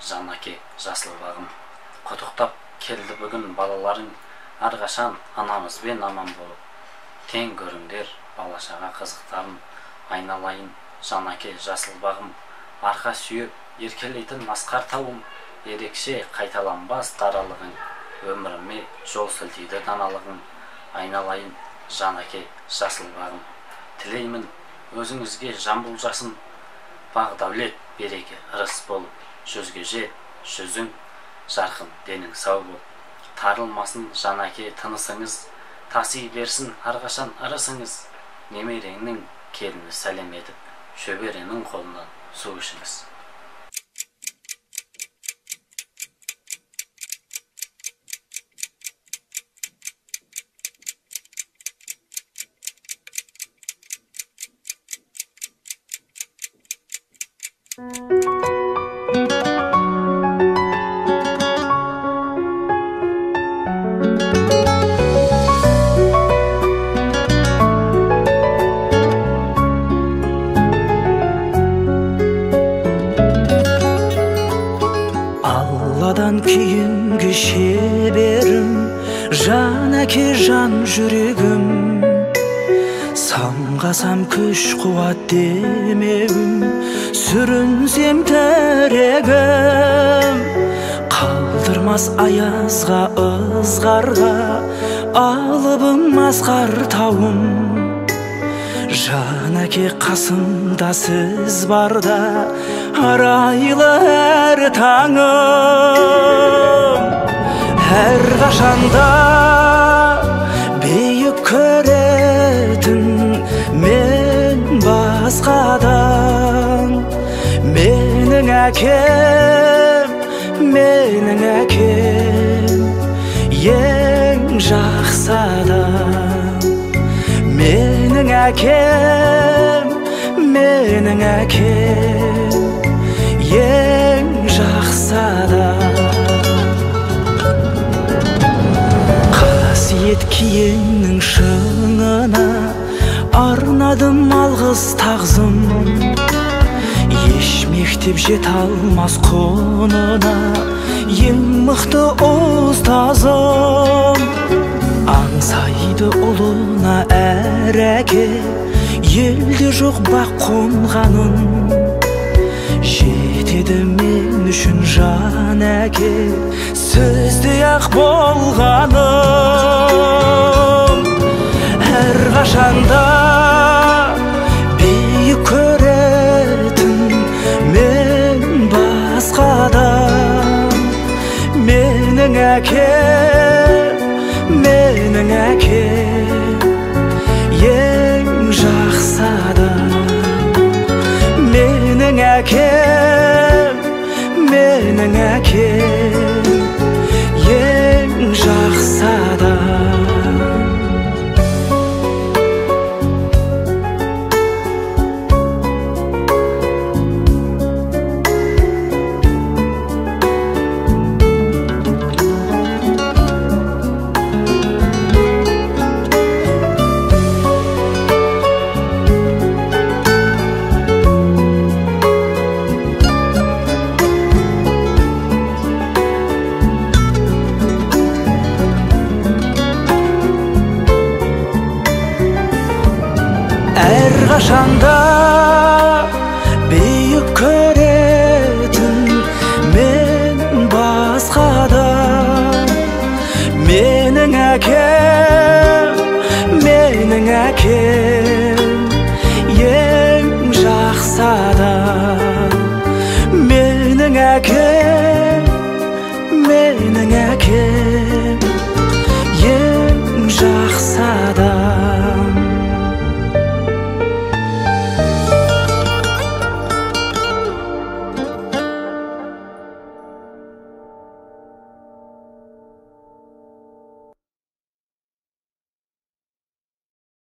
жанаке жасыл бағым. Құттықтап келді бүгін балаларың, әрқашан анамызбен аман болып. Тең көріңдер балашаға қызықтарын, айналайын жанаке жасыл бағым. Арқа сүйеп еркелейтін асқар тауым, ерекше қайталанбас даралығың, өміріме жол сілтейді даналығың, айналайын жанаке жасыл бағым. Тілеймін өзіңізге жан болжасын, бақ дәулет береке ырыс болып, жүзге жет жүзің жарқын денің сау болып. Тарылмасын жанаке тынысыңыз, таси берсін әрқашан ырысыңыз. Немереңнің келіні сәлем етіп, шөберенің қолынан су ішіңіз. Алладан кейінгі шеберім, жанаке жан жүрегім. Самғасам күш қуат демеуім, сүрінсем тірегім. Қалдырмас аязға ызғарға, алыбым асқар тауым. Жанаке қасымда сіз барда, арайлы әр таңым. Әр қашанда бейік көретін мен басқадан. Менің әкем, ең жақсы адам. Менің әкем, ең жақсы адам. Қасиет киеңнің шыңына арнадым алғыс тағзым. Еш мектеп жет алмас құнына, ең мықты ұстазым. Аңсайды ұлына әр әке, елде жоқ бақ қонғаным. Жетеді мен үшін жан әке, сіздей ақ болғаным. Әр қашанда бейік көретін мен басқадан. Менің әкем, ең жақсы адам. Менің әкем, ең жақсы адам. Әр қашанда бейік көретін мен басқадан. Менің әкем, ең жақсы адам. Менің әкем,